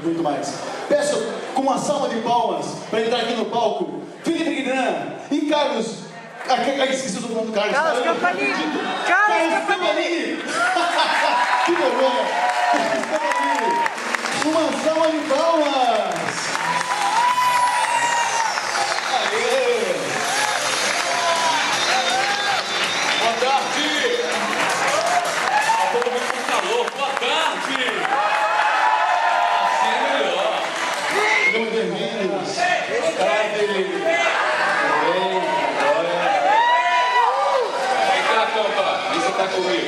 muito mais. Peço com uma salva de palmas para entrar aqui no palco Felipe Guinan e Carlos. Esqueci o nome do Carlos. Carlos Campanini. Carlos Campanini. Que vergonha. Carlos Campanini. Uma salva de palmas. Aê. Boa tarde. Tá todo mundo com calor. Boa tarde. Assim é melhor. Muito bem-vindos. Boa tarde. Vem cá, Campa. Vem sentar comigo.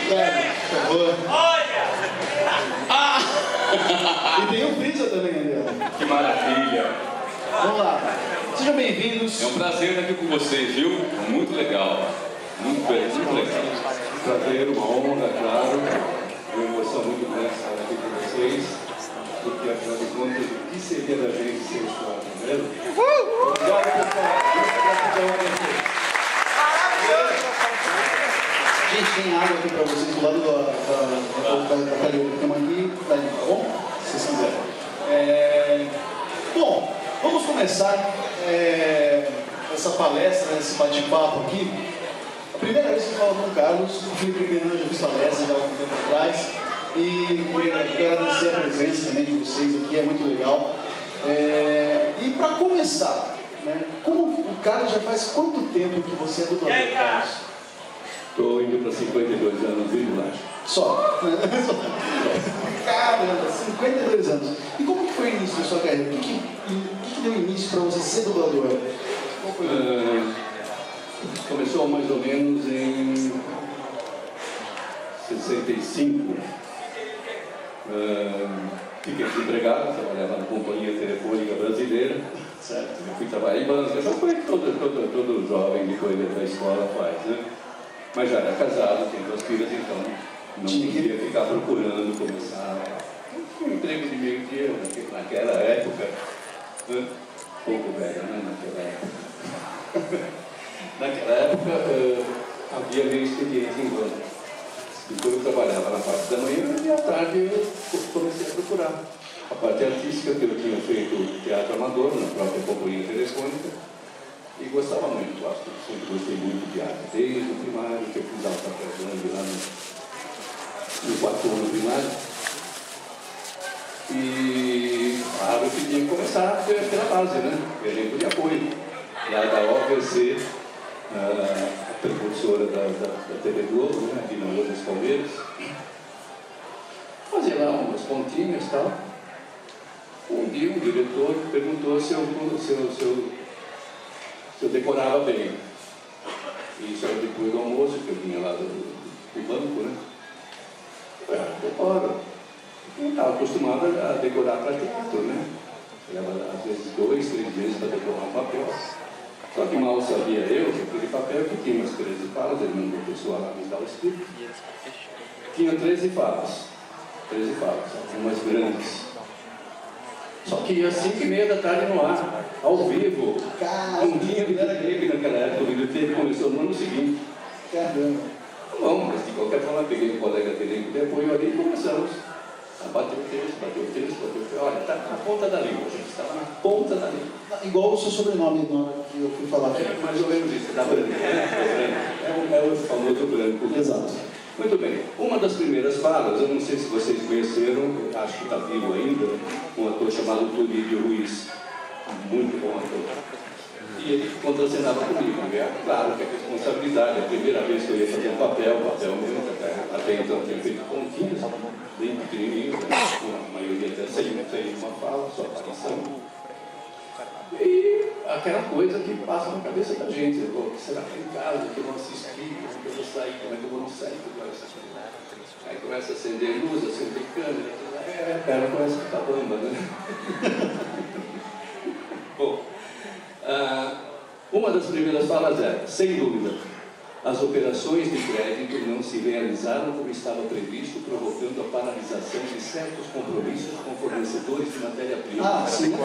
Por favor. Olha! Ah! E tem um Brisa também, André. Que maravilha. Vamos lá. Sejam bem-vindos. É um prazer estar aqui com vocês, viu? Muito legal. Muito bem, muito legal. Prazer, uma honra, claro. Uma emoção muito grande estar aqui com vocês. Porque, afinal de contas, o que seria da gente sem história, não é mesmo? Obrigado, pessoal. Gente, tem água aqui para vocês do lado da cadeira que tem aqui, tá bom? Se vocês quiserem. Bom, vamos começar essa palestra, esse bate-papo aqui. A primeira vez que eu falo com o Carlos, o Felipe Guinan já fiz palestra já há algum tempo atrás. E quero agradecer a presença também de vocês aqui, é muito legal. E para começar, né, como o Carlos já faz quanto tempo que você é dublador, Carlos? Estou indo para 52 anos, viu, acho. Só. Caramba, 52 anos. E como que foi o início da sua carreira? O que deu início para você ser dublador? Qual foi Começou mais ou menos em 65. Fiquei desempregado, trabalhava na Companhia Telefônica Brasileira. certo? Eu fui trabalhar em banca, essa coisa que todo jovem depois da escola faz, né? Mas já era casado, tinha 2 filhas, então não podia ficar procurando começar um emprego de meio dia naquela época, né? Pouco velho, né? Naquela época havia meio expediente em banco. Depois eu trabalhava na parte da manhã e à tarde eu comecei a procurar. A parte artística que eu tinha feito teatro amador na própria Companhia Telefônica. E gostava muito, acho que sempre gostei muito de arte, desde o primário, que eu fiz aula grande lá no 4º ano primário. E claro que tinha que começar pela base, né? Elenco de apoio. Lá da OVC, a precursora da TV Globo, né? Aqui na Rua dos Palmeiras. Fazia lá umas pontinhas e tal. Um dia o diretor perguntou se eu decorava bem. Isso era depois do almoço, que eu vinha lá do banco, né? Decoro. Eu estava acostumado a decorar para teatro, né? Leva às vezes 2, 3 meses para decorar um papel. Só que mal sabia eu que aquele papel que tinha umas 13 falas, ele mandou o pessoal lá me dar o escrito. Tinha 13 falas. 13 falas, algumas grandes. Só que às 5h30 no ar, ao vivo, um dia de era greve naquela época, o vídeo teve começou no ano seguinte. Caramba. Bom, mas de qualquer forma, peguei um colega dele de apoio ali e começamos a bater o texto. Olha, está na ponta da língua, gente, estava na ponta da língua. Igual o seu sobrenome na hora que eu fui falar aqui. É mais ou menos isso, da branca, né? É o famoso branco. Exato. Muito bem, uma das primeiras falas, eu não sei se vocês conheceram, acho que está vivo ainda, um ator chamado Tulídio Ruiz, muito bom ator. E ele contracenava comigo, né? Claro que a responsabilidade, a primeira vez que eu ia fazer um papel mesmo, até então eu tinha feito pontinhos, bem pequenininho, a maioria até sem uma fala, só aparição. E aquela coisa que passa na cabeça da gente, será que em casa, que eu não assisti, como que eu vou sair, como é que eu vou não sair, aí começa a acender luz, acender câmera, a cara começa a ficar bamba, né? Bom, uma das primeiras falas é, sem dúvida, as operações de crédito não se realizaram como estava previsto, provocando a paralisação de certos compromissos com fornecedores de matéria-prima. Ah, sim.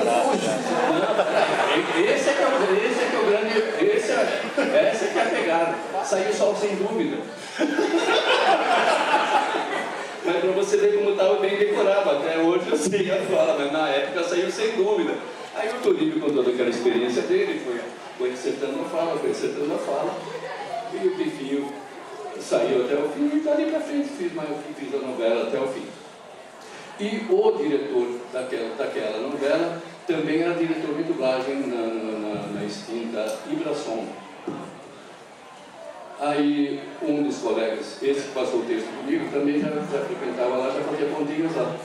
Esse é que é o grande... Essa é que é a pegada. Saiu só sem dúvida. Mas para você ver como estava bem decorado, até hoje eu sei a fala, mas na época saiu sem dúvida. Aí o Toribio, com toda aquela experiência dele, foi acertando a fala, e o Bifinho saiu até o fim, e dali para frente fiz a novela até o fim. E o diretor daquela novela também era diretor de dublagem na extinta Ibrasom. Aí um dos colegas, esse que passou o texto comigo, também já frequentava lá, já fazia pontinhos lá.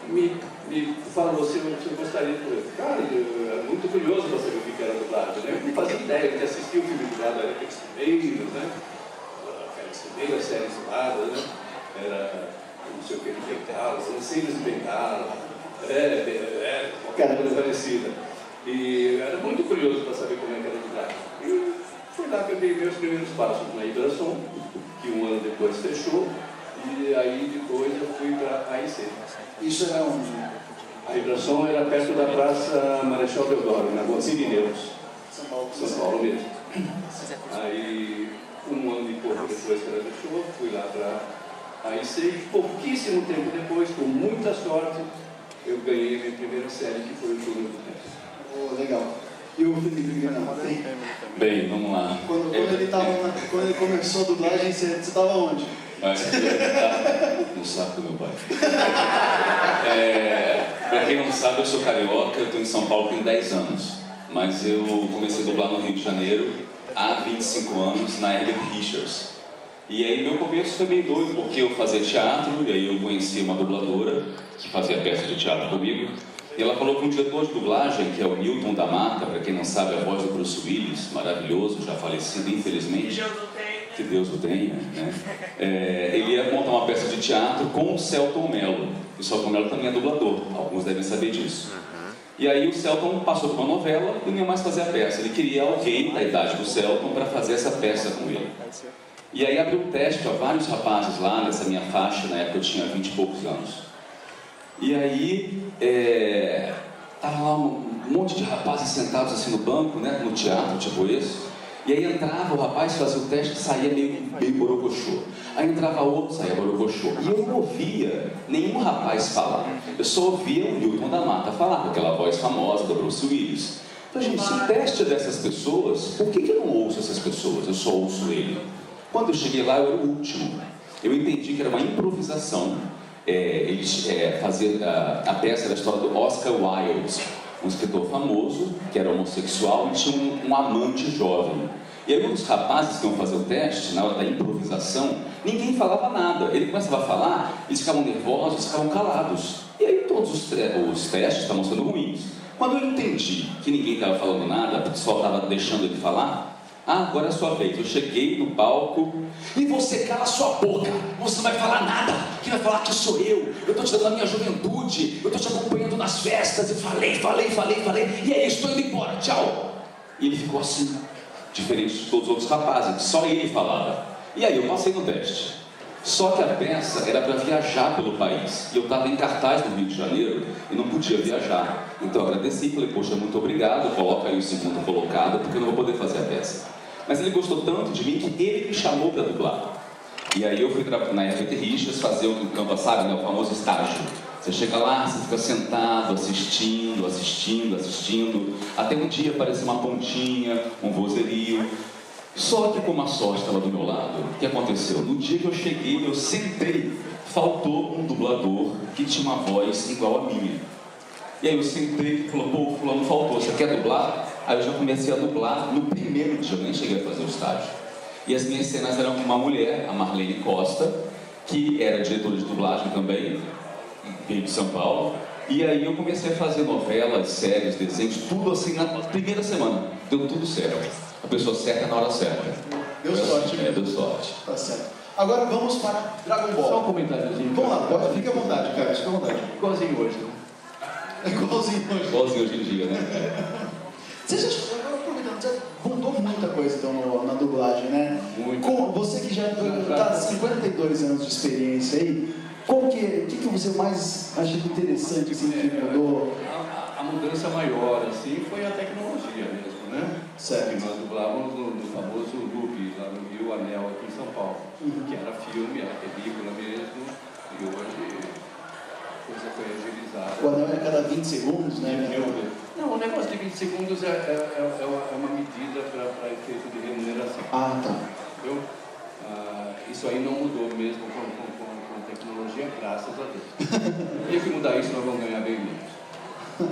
Me falou se eu gostaria de... Cara, eu era muito curioso para saber o que era dublagem, né? Eu não fazia ideia, que assistia o filme dublado, era aqueles primeiros, né? Aquelas primeiras séries dubladas, né? Era não sei o que de Bengala, Lanceiros de Bengala, qualquer coisa parecida. E era muito curioso para saber como é que era dublagem. E foi lá que eu dei meus primeiros passos na Ibrasom, que um ano depois fechou, e aí depois eu fui para a AIC. Isso era onde? A Ibrasom era perto da Praça Marechal Deodoro, na Rua Sirineus, São Paulo. São Paulo mesmo. Aí, um ano e pouco depois que ela fechou, fui lá para a AIC e pouquíssimo tempo depois, com muita sorte, eu ganhei a minha primeira série, que foi o Túnel do Tempo. Oh, legal. E o Felipe Granada? Bem, vamos lá. Quando ele começou a dublagem, você estava onde? No saco do meu pai. Pra quem não sabe, eu sou carioca, eu estou em São Paulo tem 10 anos. Mas eu comecei a dublar no Rio de Janeiro há 25 anos, na Herbert Richards. E aí meu começo foi meio doido, porque eu fazia teatro, e aí eu conheci uma dubladora que fazia peça de teatro comigo. E ela falou que um diretor de dublagem, que é o Newton da Mata, para quem não sabe, a voz do Bruce Willis, maravilhoso, já falecido, infelizmente. Que Deus o tenha, né? Ele ia montar uma peça de teatro com o Selton Mello. E o Selton Mello também é dublador, alguns devem saber disso. E aí o Selton passou por uma novela e não ia mais fazer a peça. Ele queria alguém da idade do Selton para fazer essa peça com ele. E aí abriu um teste para vários rapazes lá nessa minha faixa, na época eu tinha 20 e poucos anos. E aí, tava lá um monte de rapazes sentados assim no banco, né, no teatro, tipo esse. E aí entrava o rapaz, fazia o teste, saía meio borocochô. Aí entrava outro, saía borocochô. E eu não ouvia nenhum rapaz falar. Eu só ouvia o Newton da Mata falar, com aquela voz famosa do Bruce Willis. Então, gente, se o teste é dessas pessoas, por que eu não ouço essas pessoas? Eu só ouço ele. Quando eu cheguei lá, eu era o último. Eu entendi que era uma improvisação. Eles faziam a peça da história do Oscar Wilde, um escritor famoso, que era homossexual e tinha um amante jovem. E aí um dos rapazes que iam fazer o teste, na hora da improvisação, ninguém falava nada. Ele começava a falar, eles ficavam nervosos, ficavam calados. E aí todos os testes estavam sendo ruins. Quando eu entendi que ninguém estava falando nada, o pessoal estava deixando ele falar, agora é a sua vez. Eu cheguei no palco e você cala sua boca, você não vai falar nada, quem vai falar que sou eu estou te dando a minha juventude, eu estou te acompanhando nas festas, e falei, e aí estou indo embora, tchau. E ele ficou assim, diferente de todos os outros rapazes, só ele falava. E aí eu passei no teste. Só que a peça era para viajar pelo país, e eu estava em cartaz no Rio de Janeiro e não podia viajar. Então eu agradeci, falei, poxa, muito obrigado, coloca aí o segundo colocado, porque eu não vou poder fazer a peça. Mas ele gostou tanto de mim que ele me chamou para dublar. E aí eu fui na Herbert Richards fazer o campo, sabe, né, o famoso estágio. Você chega lá, você fica sentado, assistindo, até um dia aparece uma pontinha, um vozerio. Só que como a sorte estava do meu lado, o que aconteceu? No dia que eu cheguei, eu sentei, faltou um dublador que tinha uma voz igual a minha. E aí eu sentei e falou, pô, fulano faltou, você quer dublar? Aí eu já comecei a dublar no primeiro dia, eu nem cheguei a fazer o estágio. E as minhas cenas eram com uma mulher, a Marlene Costa, que era diretora de dublagem também, veio de São Paulo. E aí eu comecei a fazer novelas, séries, desenhos, tudo assim na primeira semana. Deu tudo certo. A pessoa certa na hora certa. Deu sorte. Deu sorte. Tá certo. Agora vamos para Dragon Ball. Só um comentáriozinho. Vamos lá, fica à vontade, cara, fica à vontade. Igualzinho hoje, né? Igualzinho hoje em dia, né? Você já, agora aproveitando, você mudou muita coisa então na dublagem, né? Muito. Você que já está 52 anos de experiência aí, o que você mais acha interessante assim, que mudou? A mudança maior assim, foi a tecnologia mesmo, né? Certo. Que nós dublávamos no famoso loop lá no Rio Anel, aqui em São Paulo, que era filme, era película mesmo, E hoje a coisa foi agilizada. O anel é a cada 20 segundos, né? Não, o negócio de 20 segundos é uma medida para efeito de remuneração. Ah, tá. Entendeu? Isso aí não mudou mesmo com a tecnologia, graças a Deus. O dia que mudar isso, nós vamos ganhar bem menos.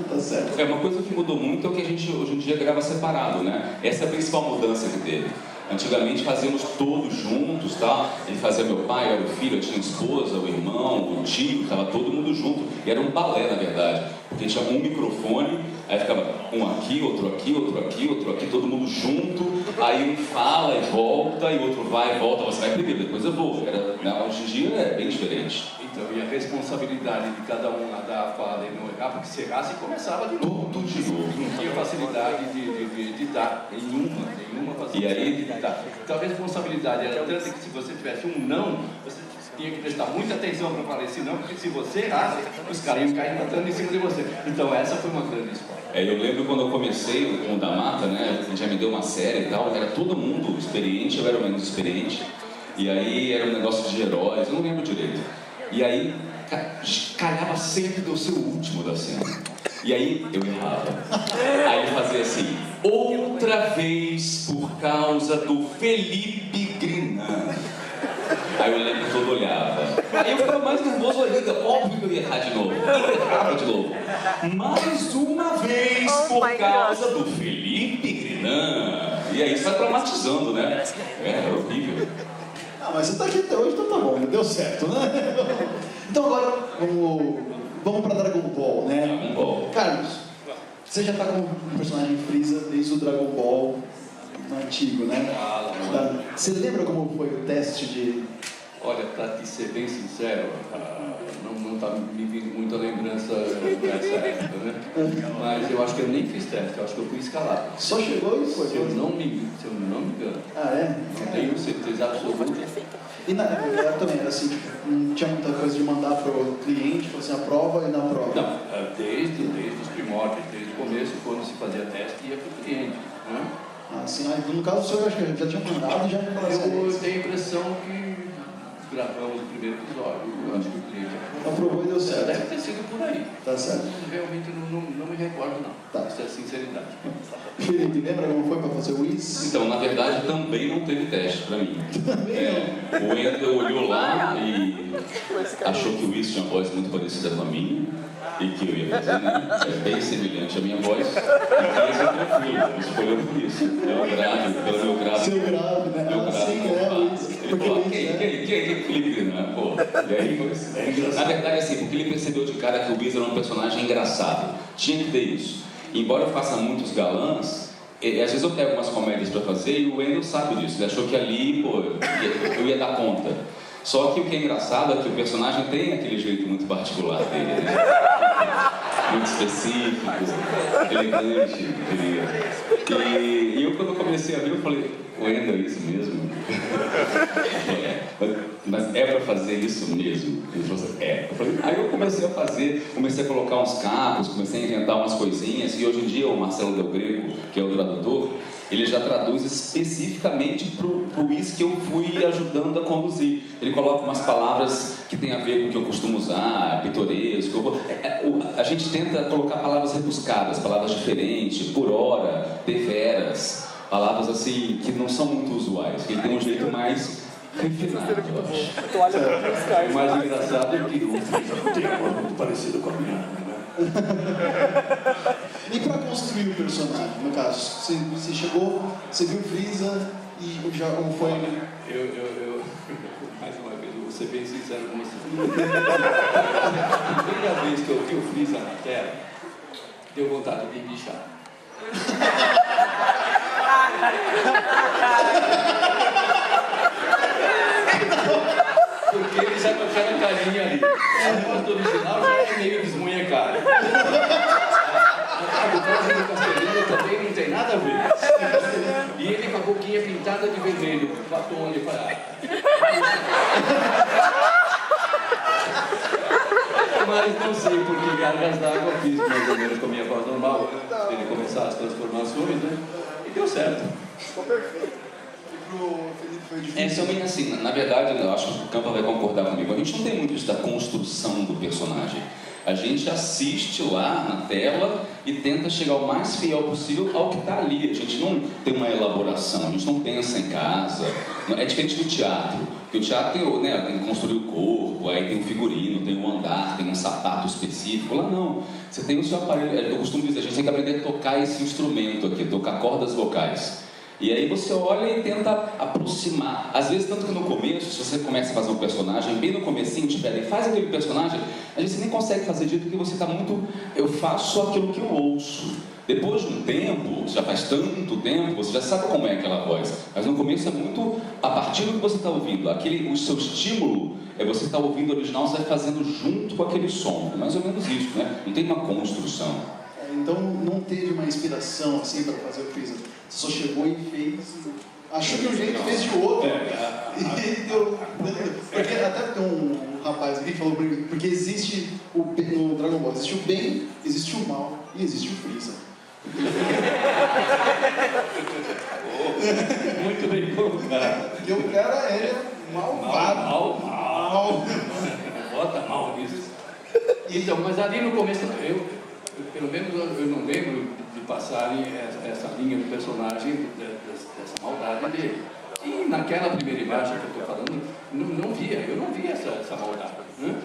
Tá certo. Uma coisa que mudou muito é o que a gente hoje em dia grava separado, né? Essa é a principal mudança que teve. Antigamente fazíamos todos juntos, tá? Ele fazia meu pai, era o filho, eu tinha a esposa, o irmão, o tio, estava todo mundo junto. E era um balé, na verdade, porque tinha um microfone, aí ficava um aqui, outro aqui, outro aqui, outro aqui, todo mundo junto. Aí um fala e volta, e o outro vai e volta. Você vai primeiro, depois eu vou. Hoje em dia é bem diferente. Então, e a responsabilidade de cada um lá dar a fala e não errar, porque se errasse começava de novo. Tudo de novo. Não tinha facilidade de dar, nenhuma facilidade E aí, de dar. Então a responsabilidade era tanta que se você tivesse um não, você tinha que prestar muita atenção para falar esse não, porque se você errasse, os caras iam cair matando em cima de você. Então essa foi uma grande escola. Eu lembro quando eu comecei com o da Mata, né? Já me deu uma série e tal, era todo mundo experiente, eu era o menos experiente. E aí era um negócio de heróis, eu não lembro direito. E aí calhava sempre de eu ser o último da cena. E aí eu errava. Aí ele fazia assim, outra vez por causa do Felipe Grinan. Aí eu lembro que todo olhava. Aí eu ficava mais nervoso ainda, óbvio que eu ia errar de novo. Eu errava de novo. Mais uma vez por causa do Felipe Grinan. E aí isso vai traumatizando, né? É horrível. Ah, mas você tá aqui até hoje, então tá bom, deu certo, né? Então agora, vamos pra Dragon Ball, né? Dragon Ball. Carlos, você já tá com um personagem Freeza desde o Dragon Ball antigo, né? Você lembra como foi o teste de... Olha, para te ser bem sincero, não está me vindo muita lembrança dessa época, né? Mas eu acho que eu nem fiz teste, eu acho que eu fui escalado. Só chegou e foi? Se eu não me engano. Ah, é? Não tenho certeza absoluta. E eu também era assim, não tinha muita coisa de mandar pro cliente, falar assim, aprova e não aprova. Não, desde os primórdios, desde o começo, quando se fazia teste, ia para o cliente, né? Ah, sim, no caso o senhor acho que já tinha mandado e já me falou assim. Eu tenho a impressão que gravamos o primeiro episódio, eu acho que o cliente aprovou e deu certo. Deve ter sido por aí. Tá certo. Realmente não me recordo, não. Tá. Isso é sinceridade. Felipe, lembra como foi para fazer o Wiz? Então, na verdade, também não teve teste para mim. O Wendel olhou lá e achou que o Wiz tinha uma voz muito parecida com a minha e que eu ia fazer, né? É bem semelhante à minha voz. E queria ser tranquilo, escolheu por isso. Pelo meu grave. Seu grave, né? Meu grave. Sim, Wiz. Ele falou, quem é Felipe Grinan? Pô, e aí, na verdade, assim, porque ele percebeu de cara que o Wiz era um personagem engraçado. Tinha que ter isso. Embora eu faça muitos galãs, às vezes eu pego umas comédias para fazer e o Wendel sabe disso. Ele achou que ali, pô, eu ia dar conta. Só que o que é engraçado é que o personagem tem aquele jeito muito particular dele, né? Muito específico, elegante, eu diria. E eu, quando comecei a ver, eu falei, Wendel, é isso mesmo? Mas é para fazer isso mesmo? Ele falou assim, é. Eu falei, aí eu comecei a fazer, comecei a colocar uns capos, comecei a inventar umas coisinhas, e hoje em dia o Marcelo Del Greco, que é o tradutor, ele já traduz especificamente pro Wiz que eu fui ajudando a conduzir. Ele coloca umas palavras que tem a ver com o que eu costumo usar, pitoresco. A gente tenta colocar palavras rebuscadas, palavras diferentes, por hora, deveras, palavras assim que não são muito usuais, que ele tem um jeito mais refinado, eu acho. O mais engraçado é que o Freeza tem uma voz muito parecida com a minha, né? E para construir o personagem, no caso, você chegou, você viu o Freeza e já foi... Mais uma vez, vou ser bem sincero com você. A primeira vez que eu vi o Freeza na tela, deu vontade de bichar. Porque ele já com aquela carinha ali. A voz do original já é meio desmunhecada. O traje do Castelino também não tem nada a ver. E ele com a boquinha pintada de vermelho, com o batom ali para. Mas não sei por que garras d'água fiz mais ou menos com a minha voz normal, para ele começar as transformações, né? E deu certo. Ficou perfeito. pro Felipe foi difícil? É também assim, na verdade, eu acho que o Campa vai concordar comigo, a gente não tem muito isso da construção do personagem. A gente assiste lá na tela e tenta chegar o mais fiel possível ao que está ali. A gente não tem uma elaboração, a gente não pensa em casa. É diferente do teatro, porque o teatro tem que construir o corpo, aí tem um figurino, tem um andar, tem um sapato específico. Lá não, você tem o seu aparelho. Eu costumo dizer, a gente tem que aprender a tocar esse instrumento aqui, tocar cordas vocais. E aí você olha e tenta aproximar. Às vezes, tanto que no começo, se você começa a fazer um personagem, bem no comecinho, te pedem, faz aquele personagem, às vezes você nem consegue fazer direito porque você está muito... Eu faço aquilo que eu ouço. Depois de um tempo, já faz tanto tempo, você já sabe como é aquela voz. Mas no começo é muito a partir do que você está ouvindo. O seu estímulo é você estar ouvindo o original, você vai fazendo junto com aquele som. É mais ou menos isso, né? Não tem uma construção. Então não teve uma inspiração assim para fazer o Freeza. Você só chegou e fez, achou de um jeito e fez de outro. E deu, porque até tem um rapaz aqui que falou pra mim, porque existe no Dragon Ball, existe o bem, existe o mal e existe o Freeza. Muito bem colocado. Porque o cara é malvado. Mal. Bota mal nisso. Então, mas ali no começo, pelo menos eu não lembro de passarem essa linha do personagem, dessa maldade dele. E naquela primeira imagem que eu estou falando, eu não via essa maldade. Né?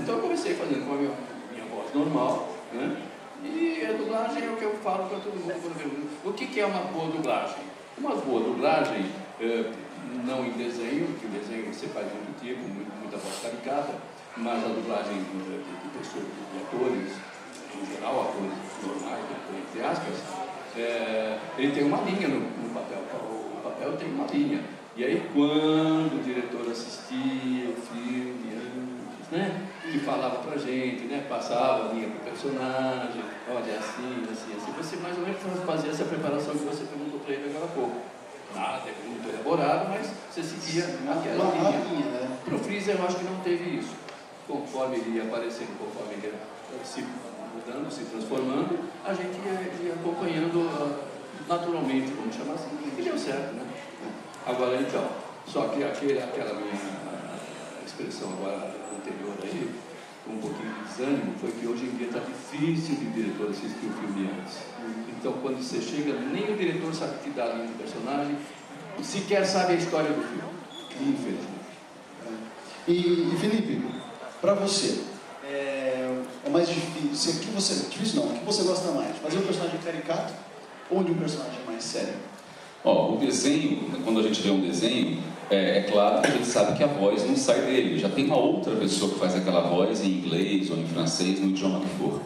Então eu comecei fazendo com a minha voz normal, né? E a dublagem é o que eu falo para todo mundo quando pergunto, o que é uma boa dublagem? Uma boa dublagem, não em desenho, porque em desenho você faz muito tipo, muita voz caricata, mas a dublagem de pessoas, de atores, em geral, atores normais, entre aspas, ele tem uma linha no papel. O papel tem uma linha. E aí, quando o diretor assistia o filme antes, né, e falava pra gente, né, passava a linha pro personagem, olha, assim, você mais ou menos fazia essa preparação que você perguntou para ele agora há pouco. Nada muito elaborado, mas você seguia aquela linha. Né? Pro Freeza eu acho que não teve isso. Conforme ele ia aparecendo, conforme ele ia se mudando, se transformando, a gente ia acompanhando naturalmente, vamos chamar assim, e deu certo, né? Agora então, só que aquela minha expressão agora anterior aí, com um pouquinho de desânimo, foi que hoje em dia está difícil de diretor assistir o filme antes. Então quando você chega, nem o diretor sabe te dar a linha do personagem, sequer sabe a história do filme, infelizmente. E Felipe, para você, é mais difícil, o que você gosta mais? Fazer um personagem caricato ou de um personagem mais sério? O desenho, quando a gente vê um desenho, é claro que a gente sabe que a voz não sai dele. Já tem uma outra pessoa que faz aquela voz em inglês ou em francês, no idioma que for.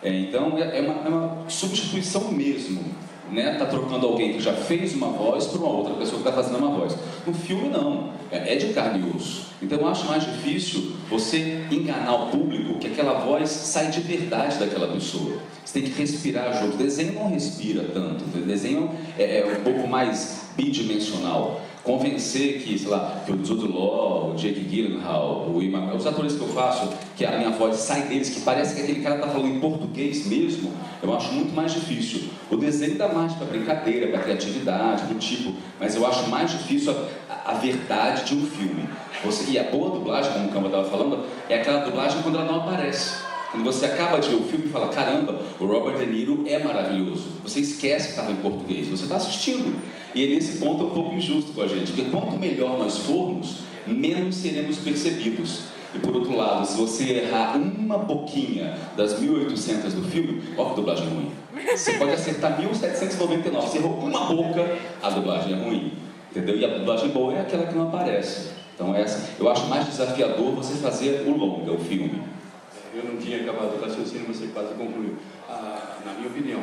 Então é uma substituição mesmo. Né? Tá trocando alguém que já fez uma voz por uma outra pessoa que está fazendo uma voz. No filme não, é de carne e osso. Então eu acho mais difícil você enganar o público que aquela voz sai de verdade daquela pessoa. Você tem que respirar junto. O desenho não respira tanto, o desenho é um pouco mais bidimensional. Convencer que, sei lá, que o Jude Law, o Jake Gyllenhaal, o Emmanuel, os atores que eu faço, que a minha voz sai deles, que parece que aquele cara está falando em português mesmo, eu acho muito mais difícil. O desenho dá mais para brincadeira, para criatividade, para o tipo, mas eu acho mais difícil a verdade de um filme. E a boa dublagem, como o Camba estava falando, é aquela dublagem quando ela não aparece. Quando você acaba de ver o filme e fala, caramba, o Robert De Niro é maravilhoso. Você esquece que estava em português, você está assistindo. E nesse ponto é um pouco injusto com a gente, porque quanto melhor nós formos, menos seremos percebidos. E por outro lado, se você errar uma boquinha das 1800 do filme, olha que dublagem ruim. Você pode acertar 1799, você errou uma boca, a dublagem é ruim. Entendeu? E a dublagem boa é aquela que não aparece. Então eu acho mais desafiador você fazer o longa, o filme. Eu não tinha acabado o raciocínio, você quase concluiu. Na minha opinião,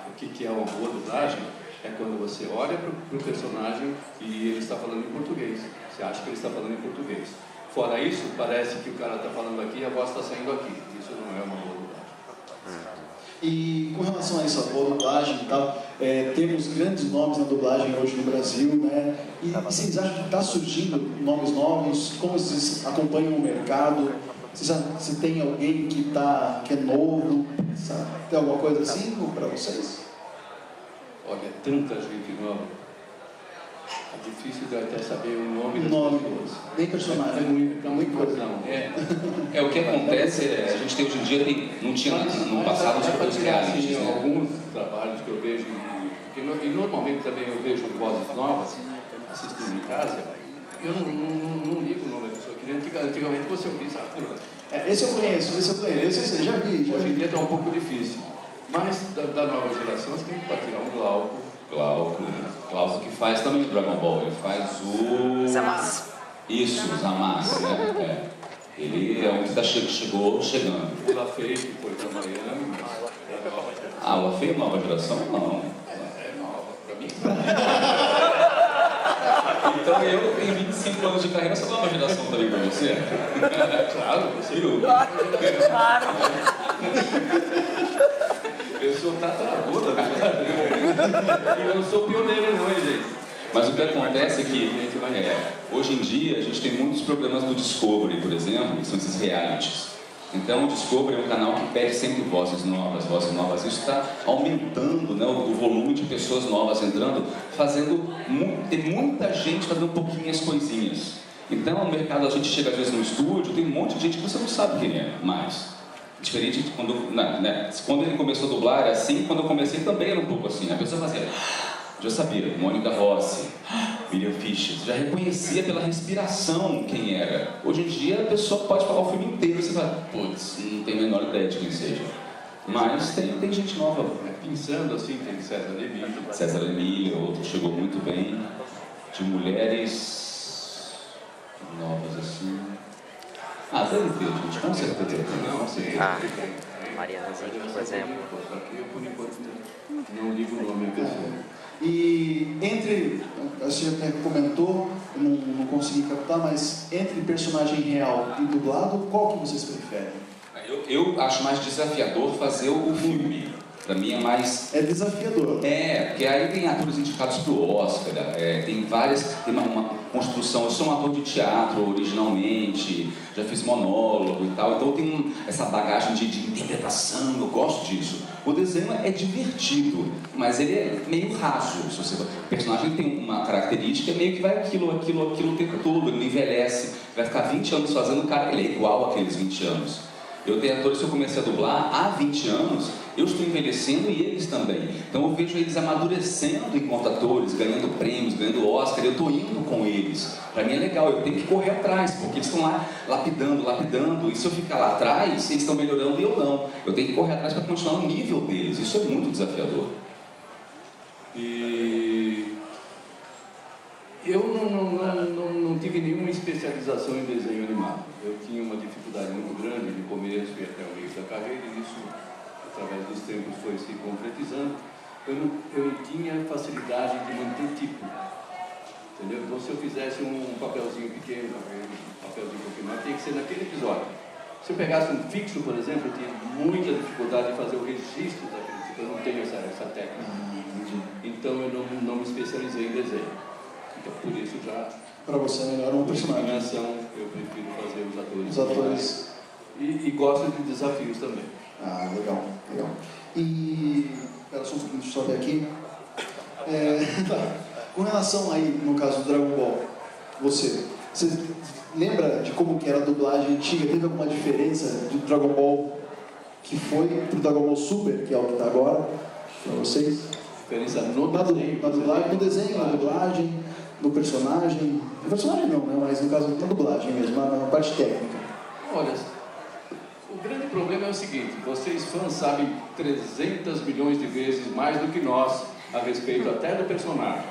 o que é uma boa dublagem é quando você olha para o personagem e ele está falando em português. Você acha que ele está falando em português. Fora isso, parece que o cara está falando aqui e a voz está saindo aqui. Isso não é uma boa dublagem. E com relação a essa boa dublagem e tal, temos grandes nomes na dublagem hoje no Brasil, né? E vocês acham que está surgindo nomes novos? Como vocês acompanham o mercado? Você tem alguém que é novo? Sabe? Tem alguma coisa assim para vocês? Olha, tanta gente nova. É difícil de até saber o nome das pessoas. Nem personagem. É muito coisa. O que acontece a gente tem hoje em dia, não tinha no passado os realities, né? Alguns trabalhos que eu vejo, e normalmente também eu vejo vozes novas, assistindo em casa, eu não ligo o nome da pessoa, que antigamente você ouvia, esse eu conheço, esse já vi. Hoje em dia está um pouco difícil. Mas da nova geração, você tem que tirar um Glauco, que faz também o Dragon Ball, ele faz o... Zamasu. Isso, o Zamasu, né? Ele é um que chegou chegando. O Lafay, que foi para Miami, o Lafay é nova geração? Não. É nova, para mim. Então eu, em 25 anos de carreira, sou nova geração também para você? Claro, você viu. Claro. Eu sou tataravô, na verdade. E eu não sou pioneiro não, hein, gente? Mas o que acontece é que, hoje em dia, a gente tem muitos programas do Discovery, por exemplo, que são esses realities. Então, o Discovery é um canal que pede sempre vozes novas. Isso está aumentando, né, o volume de pessoas novas entrando, tem muita gente fazendo pouquinhas coisinhas. Então, no mercado, a gente chega às vezes no estúdio, tem um monte de gente que você não sabe quem é mais. Diferente de quando ele começou a dublar, era assim, quando eu comecei também era um pouco assim. A pessoa fazia, já sabia, Mônica Rossi, William Fischer, já reconhecia pela respiração quem era. Hoje em dia a pessoa pode falar o filme inteiro e você fala, putz, não tenho a menor ideia de quem seja. Mas tem gente nova. Pensando assim, tem César Emília, outro chegou muito bem, de mulheres novas assim. Deve ter, gente, com certeza. Mariana Zinck, por exemplo. Eu, por enquanto, não ligo o nome da pessoa. E entre, você até comentou, não consegui captar, mas entre personagem real e dublado, qual que vocês preferem? Eu acho mais desafiador fazer o filme. Pra mim é mais... É desafiador. Porque aí tem atores indicados pro Oscar, tem uma construção. Eu sou um ator de teatro originalmente, já fiz monólogo e tal, então eu tenho essa bagagem de interpretação, eu gosto disso. O desenho é divertido, mas ele é meio raso. O personagem tem uma característica, meio que vai aquilo o tempo todo, ele não envelhece, vai ficar 20 anos fazendo o cara, ele é igual àqueles 20 anos. Eu tenho atores que eu comecei a dublar há 20 anos, eu estou envelhecendo e eles também. Então eu vejo eles amadurecendo enquanto atores, ganhando prêmios, ganhando Oscar, eu estou indo com eles. Para mim é legal, eu tenho que correr atrás, porque eles estão lá lapidando, e se eu ficar lá atrás, eles estão melhorando e eu não. Eu tenho que correr atrás para continuar no nível deles, isso é muito desafiador. E eu não tive nenhuma especialização em desenho animado. Eu tinha uma dificuldade muito grande no começo e até o meio da carreira, e isso, através dos tempos, foi se concretizando. Eu tinha facilidade de manter tipo, entendeu? Então, se eu fizesse um papelzinho pequeno, um papelzinho um pouquinho mais, tinha que ser naquele episódio. Se eu pegasse um fixo, por exemplo, eu tinha muita dificuldade de fazer o registro daquele tipo, eu não tenho essa técnica. Então, eu não me especializei em desenho. Então, por isso já... Para você é melhor um personagem. Eu prefiro fazer os atores. Os atores. E gosto de desafios também. Legal. E... Espera só um pouquinho, deixa eu só ver aqui. Com relação aí, no caso do Dragon Ball, você lembra de como que era a dublagem antiga? Teve alguma diferença do Dragon Ball que foi pro Dragon Ball Super, que é o que está agora, para vocês? Diferença no desenho, na dublagem, no personagem. No personagem não, né? Mas no caso na dublagem mesmo, na parte técnica. Olha, o grande problema é o seguinte: vocês fãs sabem 300 milhões de vezes mais do que nós a respeito até do personagem.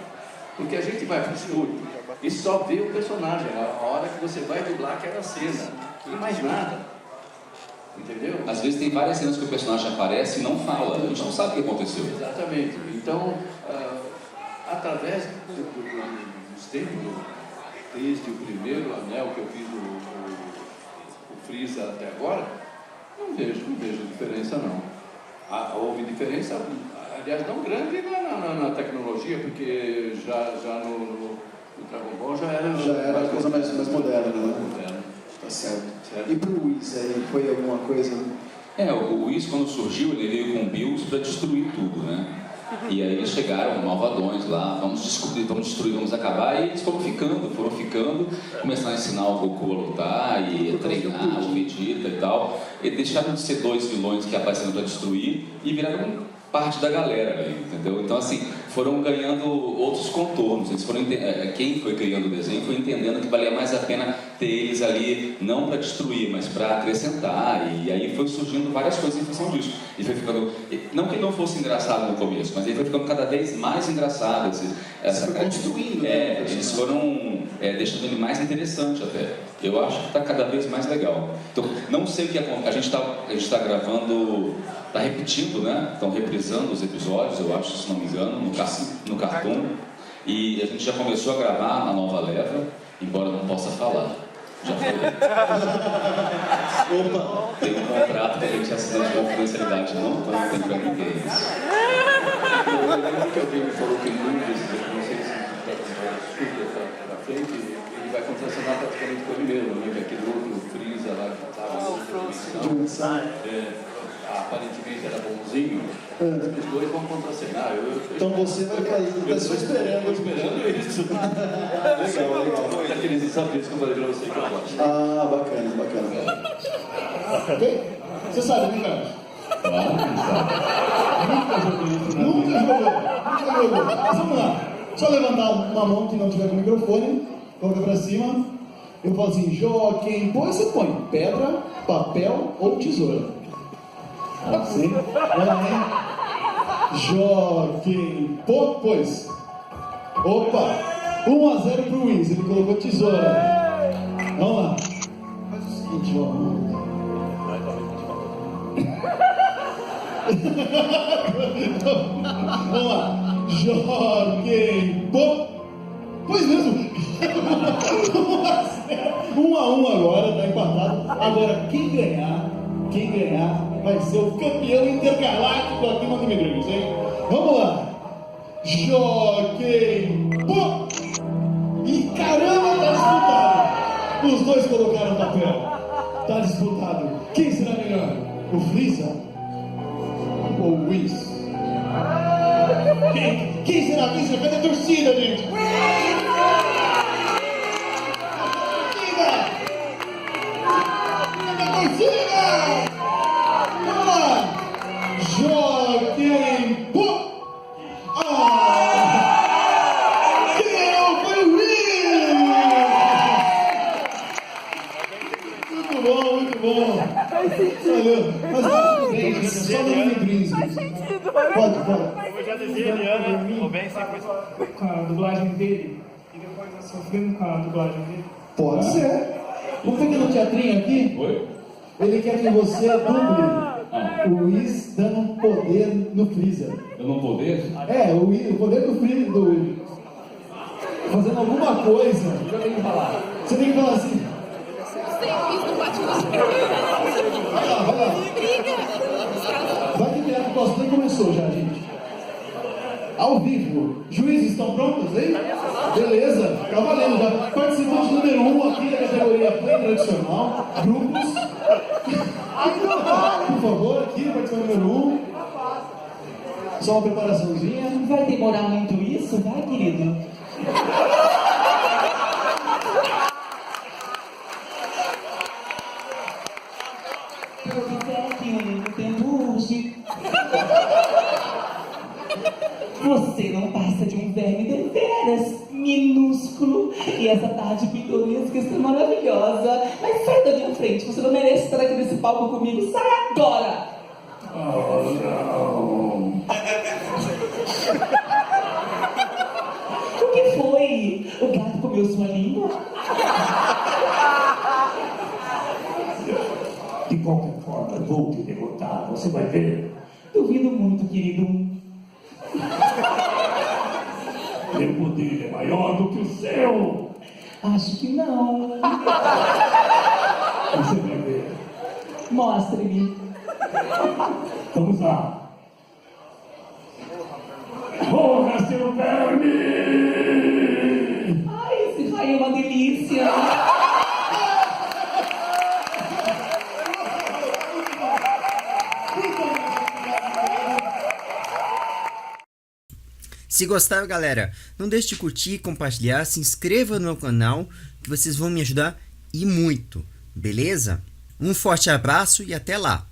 Porque a gente vai para o estúdio e só vê o personagem, a hora que você vai dublar aquela cena, e mais nada. Entendeu? Às vezes tem várias cenas que o personagem aparece e não fala, a gente não sabe o que aconteceu. Exatamente. Então, através dos tempos, desde o primeiro anel que eu fiz o Freeza até agora, não vejo diferença não. Houve diferença, aliás, não grande na tecnologia, porque já no Dragon Ball já era a coisa mais moderna, né? Moderna. Tá certo. E pro Whis aí, foi alguma coisa? O Whis, quando surgiu, ele veio com BIOS para destruir tudo, né? E aí eles chegaram, malvadões lá, vamos descobrir, vamos destruir, vamos acabar. E eles foram ficando, começaram a ensinar o Goku a lutar e a treinar o Vegeta e tal. E deixaram de ser dois vilões que apareceram para destruir e viraram parte da galera, entendeu? Então, assim, foram ganhando outros contornos. Eles foram quem foi criando o desenho foi entendendo que valia mais a pena ter eles ali, não para destruir, mas para acrescentar. E aí foi surgindo várias coisas em função disso. E foi ficando, não que ele não fosse engraçado no começo, mas ele foi ficando cada vez mais engraçado. Você foi construindo, né? Eles foram deixando ele mais interessante até. Eu acho que está cada vez mais legal. Então, não sei o que acontece. A gente está gravando, está repetindo, né? Estão reprisando os episódios, eu acho, se não me engano, no Cartoon. E a gente já começou a gravar a nova leva, embora não possa falar. Já falei. Tem um contrato que a gente assina de confidencialidade, não contem para ninguém. Eu lembro que alguém me falou que num desses, não sei se está para frente, ele vai contracenar praticamente com ele mesmo, né? Aquele outro Freeza lá que estava aparentemente era bonzinho, os dois vão contracenar. Então você vai fazer, eu estou esperando isso. Legal. Daqueles desafios que eu falei para você que eu gosto. Ah, bacana. Ok? Você sabe, né, Carlos? Nunca jogou. Mas vamos lá. Só levantar uma mão que não tiver com o microfone, coloca pra cima. Eu falo assim, Joaquim, põe, você põe pedra, papel ou tesoura. Assim, Joaquim, pois. Opa, 1-0 pro Luiz, ele colocou tesoura. Vamos lá. Faz o seguinte, ó. Vamos lá. Joaquim, pois mesmo. 1-1 agora, tá empatado. Agora, quem ganhar vai ser o campeão intergaláctico aqui no Anime Dreams, hein? Vamos lá. Joaquim, e caramba, tá disputado. Os dois colocaram papel. Tá disputado. Quem será melhor? O Freeza ou o Whis? Quem será? Cadê a torcida, gente? Vamos lá! Joaquim! Quem ganhou foi o Will! Muito bom! Valeu! Mas só no Anime Dreams. Pode. Eu já desenhei ele, ou bem sempre com a dublagem dele, e depois eu sofrendo com a dublagem dele. Pode ser. Vamos ver aqui no teatrinho aqui? Oi? Ele quer que você duble o Whis dando poder no Freeza. Dando poder? O poder do Freeza, fazendo alguma coisa. Você tem que falar assim. Vai lá. Vai que direto, o cosplay começou já, gente. Ao vivo. Juízes, estão prontos aí? Beleza, tá valendo já. Participante número 1 aqui da categoria Play Tradicional. Grupos. Por favor, aqui, participante número 1. Só uma preparaçãozinha. Vai demorar muito isso? Vai, querido? Se eu quiser que o tempo urge. Você não passa de um verme deveras minúsculo. E essa tarde pitoresca está maravilhosa. Mas sai da minha frente, você não merece estar aqui nesse palco comigo. Sai agora! Oh, não. O que foi? O gato comeu sua língua? De qualquer forma, eu vou te derrotar, você vai ver. Duvido muito, querido. Meu poder é maior do que o seu. Acho que não. Você vai ver. Mostre-me. Vamos lá. Porra, seu verme! Ai, esse raio é uma delícia. Se gostaram, galera, não deixe de curtir, compartilhar, se inscreva no meu canal, que vocês vão me ajudar e muito, beleza? Um forte abraço e até lá!